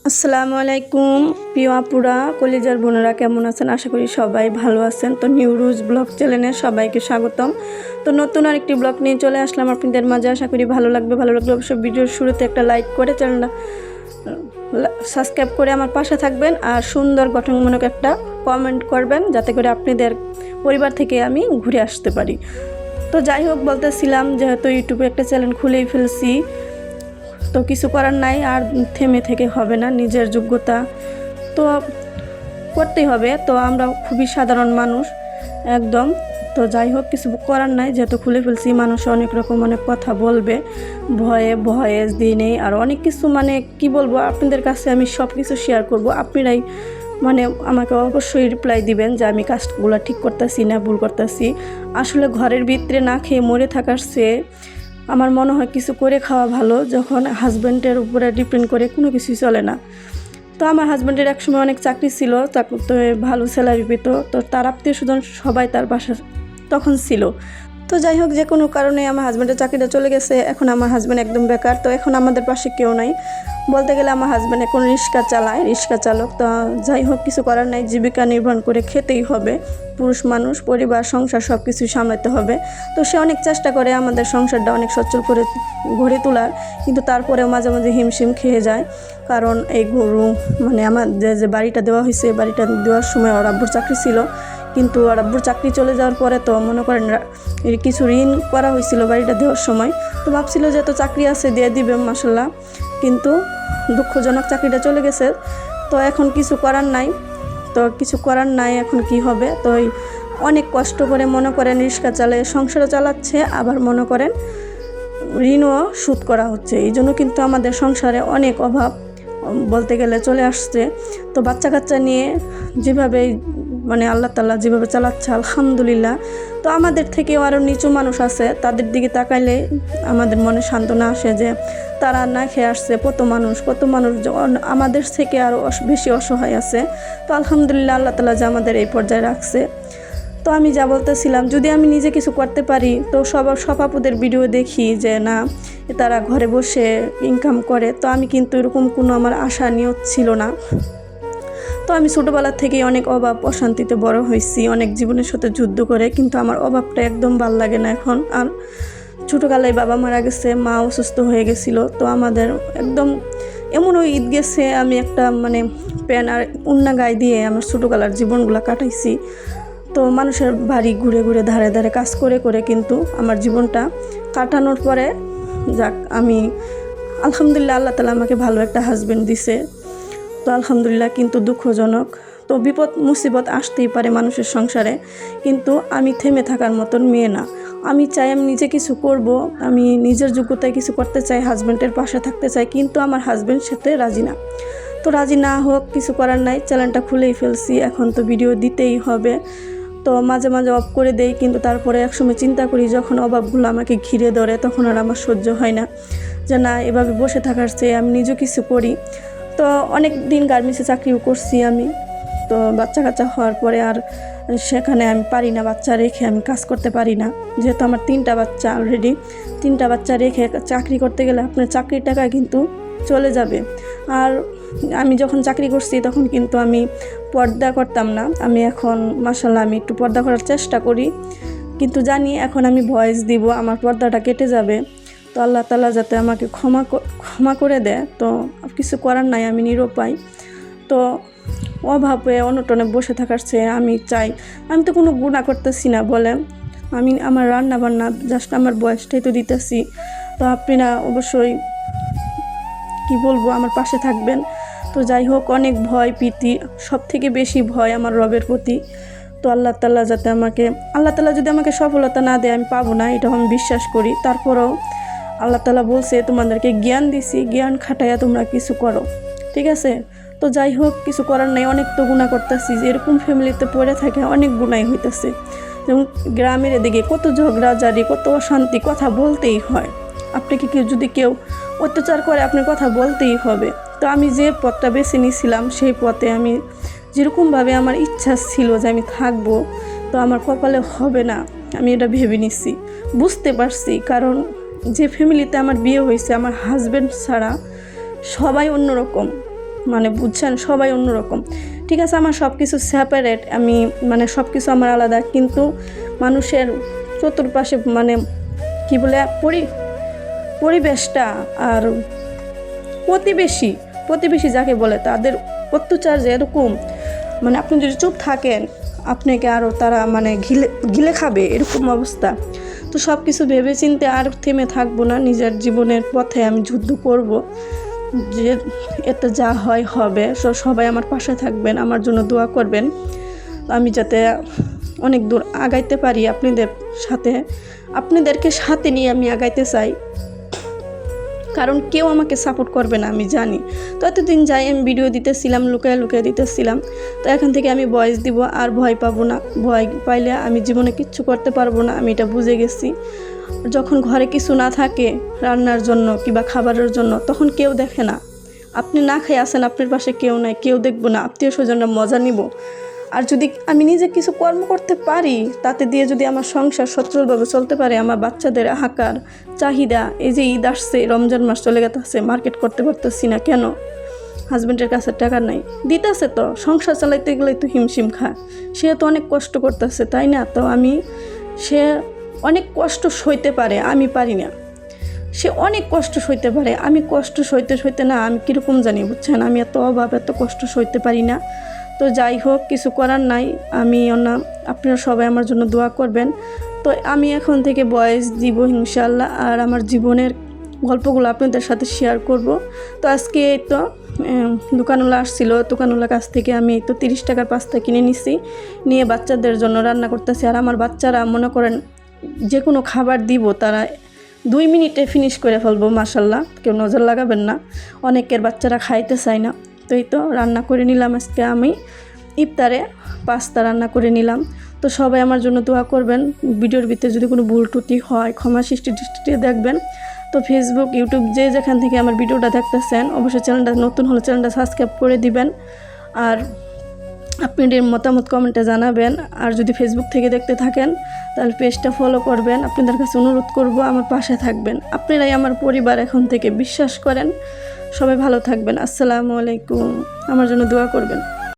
আসসালামু আলাইকুম প্রিয় আপুরা, কলিজার বোনেরা, কেমন আছেন? আশা করি সবাই ভালো আছেন। তো নিউ রুজ ব্লগ চ্যানেলে সবাইকে স্বাগতম। তো নতুন আরেকটি ব্লগ নিয়ে চলে আসলাম আপনাদের মাঝে। আশা করি ভালো লাগবে অবশ্যই ভিডিওর শুরুতে একটা লাইক করে চ্যানেলটা সাবস্ক্রাইব করে আমার পাশে থাকবেন, আর সুন্দর গঠনমূলক একটা কমেন্ট করবেন, যাতে করে আপনাদের পরিবার থেকে আমি ঘুরে আসতে পারি। তো যাই হোক, বলতেছিলাম যেহেতু ইউটিউবে একটা চ্যানেল খুলেই ফেলছি, তো কিছু করার নাই, আর থেমে থেকে হবে না, নিজের যোগ্যতা তো করতেই হবে। তো আমরা খুবই সাধারণ মানুষ একদম। তো যাই হোক, কিছু করার নাই, যেহেতু খুলে ফেলছি। মানুষ অনেক রকম অনেক কথা বলবে, ভয়েস দিনে আর অনেক কিছু, মানে কি বলবো আপনাদের কাছে, আমি সব কিছু শেয়ার করব। আপনারাই মানে আমাকে অবশ্যই রিপ্লাই দিবেন যে আমি কাজগুলো ঠিক করতেছি না ভুল করতেছি। আসলে ঘরের ভিতরে না খেয়ে মরে থাকার চেয়ে আমার মনে হয় কিছু করে খাওয়া ভালো, যখন হাজব্যান্ডের উপরে ডিপেন্ড করে কোনো কিছুই চলে না। তো আমার হাজব্যান্ডের একসময় অনেক চাকরি ছিল, চাকরিতে ভালো স্যালারি পেত, তো তার আত্মীয় স্বজন সবাই তার বাসা তখন ছিল। তো যাই হোক, যে কোনো কারণে আমার হাজব্যান্ডের চাকরিটা চলে গেছে। এখন আমার হাজব্যান্ড একদম বেকার। তো এখন আমাদের পাশে কেউ নাই বলতে গেলে। আমার হাজব্যান্ড এখন রিক্সা চালায়, রিক্সা চালক। তো যাই হোক, কিছু করার নাই, জীবিকা নির্বাহ করে খেতেই হবে। পুরুষ মানুষ, পরিবার সংসার সব কিছু সামলাতে হবে। তো সে অনেক চেষ্টা করে আমাদের সংসারটা অনেক সচ্ছল করে গড়ে তোলার, কিন্তু তারপরেও মাঝে মাঝে হিমশিম খেয়ে যায়। কারণ এই গরু, মানে আমার যে বাড়িটা দেওয়া হয়েছে, বাড়িটা দেওয়ার সময় ওর আব্বুর চাকরি ছিল, কিন্তু ওর আব্বুর চাকরি চলে যাওয়ার পরে তো মনে করেন কিছু ঋণ করা হয়েছিল বাড়িটা দেওয়ার সময়। তো ভাবছিল যে তো চাকরি আছে দিয়ে দিবে মাশাল্লাহ, কিন্তু দুঃখজনক চাকরিটা চলে গেছে। তো এখন কিছু করার নাই। এখন কি হবে? তো অনেক কষ্ট করে মনে করেন রিক্সা চালায় সংসারও চালাচ্ছে, আবার মনে করেন ঋণও শোধ করা হচ্ছে। এই জন্য কিন্তু আমাদের সংসারে অনেক অভাব বলতে গেলে চলে আসছে। তো বাচ্চা কাচ্চা নিয়ে যেভাবে মানে আল্লাহ তাআলা যেভাবে চালাচ্ছে আলহামদুলিল্লাহ। তো আমাদের থেকেও আরও নিচু মানুষ আছে, তাদের দিকে তাকাইলে আমাদের মনে সান্ত্বনা আসে যে তারা না খেয়ে আসছে। কত মানুষ আমাদের থেকে আরও বেশি অসহায় আছে। তো আলহামদুলিল্লাহ, আল্লাহ তাআলা যে আমাদের এই পর্যায়ে রাখছে। তো আমি যা বলতেছিলাম, যদি আমি নিজে কিছু করতে পারি, তো সব আপুদের ভিডিও দেখি যে না তারা ঘরে বসে ইনকাম করে। তো আমি কিন্তু এরকম কোনো আমার আশা নিয়ত ছিল না। তো আমি ছোটোবেলার থেকেই অনেক অভাব অশান্তিতে বড় হয়েছি, অনেক জীবনের সাথে যুদ্ধ করে, কিন্তু আমার অভাবটা একদম ভাল লাগে না এখন। আর ছোটোবেলায় বাবা মারা গেছে, মা অসুস্থ হয়ে গেছিলো। তো আমাদের একদম এমনও ঈদ গেছে, আমি একটা মানে প্যান আর উন্না গায়ে দিয়ে আমার ছোটোবেলার জীবনগুলো কাটাইছি। তো মানুষের বাড়ি ঘুরে ঘুরে ধারে ধারে কাজ করে করে কিন্তু আমার জীবনটা কাটানোর পরে যাক, আমি আলহামদুলিল্লাহ, আল্লাহ তাআলা আমাকে ভালো একটা হাজব্যান্ড দিছে। তো আলহামদুলিল্লাহ, কিন্তু দুঃখজনক। তো বিপদ মুসিবত আসতেই পারে মানুষের সংসারে, কিন্তু আমি থেমে থাকার মতন মেয়ে না। আমি চাই আমি নিজে কিছু করব, আমি নিজের যোগ্যতায় কিছু করতে চাই, হাজব্যান্ডের পাশে থাকতে চাই, কিন্তু আমার হাজব্যান্ড সাথে রাজি না। তো রাজি না হোক, কিছু করার নাই, চ্যানেলটা খুলেই ফেলছি, এখন তো ভিডিও দিতেই হবে। তো মাঝে মাঝে অফ করে দেই, কিন্তু তারপরে একসময় চিন্তা করি, যখন অভাবগুলো আমাকে ঘিরে ধরে, তখন আর আমার সহ্য হয় না যে না, এভাবে বসে থাকার চেয়ে আমি নিজে কিছু করি। তো অনেক দিন গার্মেন্টসে চাকরিও করছি আমি। তো বাচ্চা কাচ্চা হওয়ার পরে আর সেখানে আমি পারি না, বাচ্চা রেখে আমি কাজ করতে পারি না, যেহেতু আমার 3টা বাচ্চা অলরেডি। 3টা বাচ্চা রেখে চাকরি করতে গেলে আপনার চাকরির টাকা কিন্তু চলে যাবে। আর আমি যখন চাকরি করছি তখন কিন্তু আমি পর্দা করতাম না। আমি এখন মাশাআল্লাহ আমি একটু পর্দা করার চেষ্টা করি, কিন্তু জানি এখন আমি ভয়েস দিব আমার পর্দাটা কেটে যাবে। তো আল্লাহ তাআলা যাতে আমাকে ক্ষমা করে দেয়। তো কিছু করার নাই, আমি নিরুপায়। তো অভাবে অনটনে বসে থাকার চেয়ে আমি চাই, আমি তো কোনো গুনাহ করতেছি না বলে, আমি আমার রান্না বান্না জাস্ট আমার বয়সটাই তো দিতেছি। তো আপনারা অবশ্যই কি বলবো আমার পাশে থাকবেন। তো যাই হোক, অনেক ভয় ভীতি, সব থেকে বেশি ভয় আমার রবের প্রতি। তো আল্লাহ তাআলা যদি আমাকে সফলতা না দেয়, আমি পাবো না, এটা আমি বিশ্বাস করি। তারপরেও আল্লাহ তাআলা বলছে তোমাদেরকে জ্ঞান দিছি, জ্ঞান খাটাইয়া তোমরা কিছু করো, ঠিক আছে? তো যাই হোক, কিছু করার নাই, অনেক তো গুনাহ করতেছি, যে এরকম ফ্যামিলিতে পড়ে থাকে অনেক গুনাহ হইতেছে। যেমন গ্রামের এদিকে কত ঝগড়াঝাড়ি, কত অশান্তি, কথা বলতেই হয়। আপনাকে যদি কেউ অত্যাচার করে, আপনার কথা বলতেই হবে। তো আমি যে পথটা বেছে নিয়েছিলাম, সেই পথে আমি যেরকমভাবে আমার ইচ্ছা ছিল যে আমি থাকবো, তো আমার কপালে হবে না, আমি এটা ভেবে নিচ্ছি, বুঝতে পারছি। কারণ যে ফ্যামিলিতে আমার বিয়ে হয়েছে, আমার হাজব্যান্ড ছাড়া সবাই অন্যরকম, মানে বুঝছেন, সবাই অন্যরকম। ঠিক আছে, আমার সব কিছু সেপারেট, আমি মানে সব কিছু আমার আলাদা, কিন্তু মানুষের চতুর্পাশে মানে কি বলে পরিবেশটা আর প্রতিবেশী যাকে বলে তাদের অত্যাচার যে এরকম, মানে আপনি যদি চুপ থাকেন আপনাকে আরও তারা মানে গিলে খাবে, এরকম অবস্থা। তো সব কিছু ভেবে চিন্তে আর থেমে থাকবো না, নিজের জীবনের পথে আমি যুদ্ধ করব, যে এতে যা হয় হবে। সবাই আমার পাশে থাকবেন, আমার জন্য দোয়া করবেন, আমি যাতে অনেক দূর আগাইতে পারি আপনাদেরকে সাথে নিয়ে আমি আগাইতে চাই, কারণ কেউ আমাকে সাপোর্ট করবে না আমি জানি। তো এতদিন যাই আমি ভিডিও দিতেছিলাম, লুকায় দিতেছিলাম, তো এখন থেকে আমি ভয়েস দিব, আর ভয় পাবো না। ভয় পাইলে আমি জীবনে কিচ্ছু করতে পারবো না, আমি এটা বুঝে গেছি। যখন ঘরে কিছু না থাকে রান্নার জন্য কিংবা খাবারের জন্য, তখন কেউ দেখে না। আপনি না খেয়ে আসেন, আপনার পাশে কেউ নাই, কেউ দেখবো না, আত্মীয় স্বজনরা মজা নিব। আর যদি আমি নিজে কিছু কর্ম করতে পারি, তাতে দিয়ে যদি আমার সংসার সচ্ছলভাবে চলতে পারে, আমার বাচ্চাদের হাকার চাহিদা, এই যে ঈদ আসছে, রমজান মাস চলে গেছে, মার্কেট করতে পারতেছি না কেন? হাজব্যান্ডের কাছে টাকা নাই, দিতেছে তো, সংসার চালাইতে গেলেই তো হিমশিম খায়, সে তো অনেক কষ্ট করতেছে, তাই না? তো সে অনেক কষ্ট সইতে পারে, আমি পারি না। সে অনেক কষ্ট সইতে পারে, আমি কষ্ট সইতে না, আমি কীরকম জানি, বুঝছেন? আমি এত অভাব, এত কষ্ট সইতে পারি না। তো যাই হোক, কিছু করার নাই, আপনারা সবাই আমার জন্য দোয়া করবেন। তো আমি এখন থেকে ভয়েস দিব ইনশাআল্লাহ, আর আমার জীবনের গল্পগুলো আপনাদের সাথে শেয়ার করব। তো আজকে এই তো দোকানওয়ালা আসছিল, দোকানওয়ালার কাছ থেকে আমি এই তো 30 টাকার পাস্তা কিনে নিয়ে বাচ্চাদের জন্য রান্না করতেছি। আর আমার বাচ্চারা মনে করেন যে কোনো খাবার দিব তারা 2 মিনিটে ফিনিশ করে ফেলবো, মাশাল্লাহ, কেউ নজর লাগাবেন না, অনেকের বাচ্চারা খাইতে চায় না। তো এই তো রান্না করে নিলাম, আজকে আমি ইফতারে পাস্তা রান্না করে নিলাম। তো সবাই আমার জন্য দোয়া করবেন, ভিডিওর ভিতরে যদি কোনো ভুল ত্রুটি হয় ক্ষমা দৃষ্টিতে দেখবেন। তো ফেসবুক, ইউটিউব যে যেখান থেকে আমার ভিডিওটা দেখতেছেন, অবশ্যই চ্যানেলটা নতুন হলে চ্যানেলটা সাবস্ক্রাইব করে দিবেন, আর আপনাদের মতামত কমেন্টে জানাবেন। আর যদি ফেসবুক থেকে দেখতে থাকেন তাহলে পেজটা ফলো করবেন। আপনাদের কাছে অনুরোধ করব, আমার পাশে থাকবেন, আপনারাই আমার পরিবার এখন থেকে, বিশ্বাস করেন। সবাই ভালো থাকবেন, আসসালামু আলাইকুম, আমার জন্য দোয়া করবেন।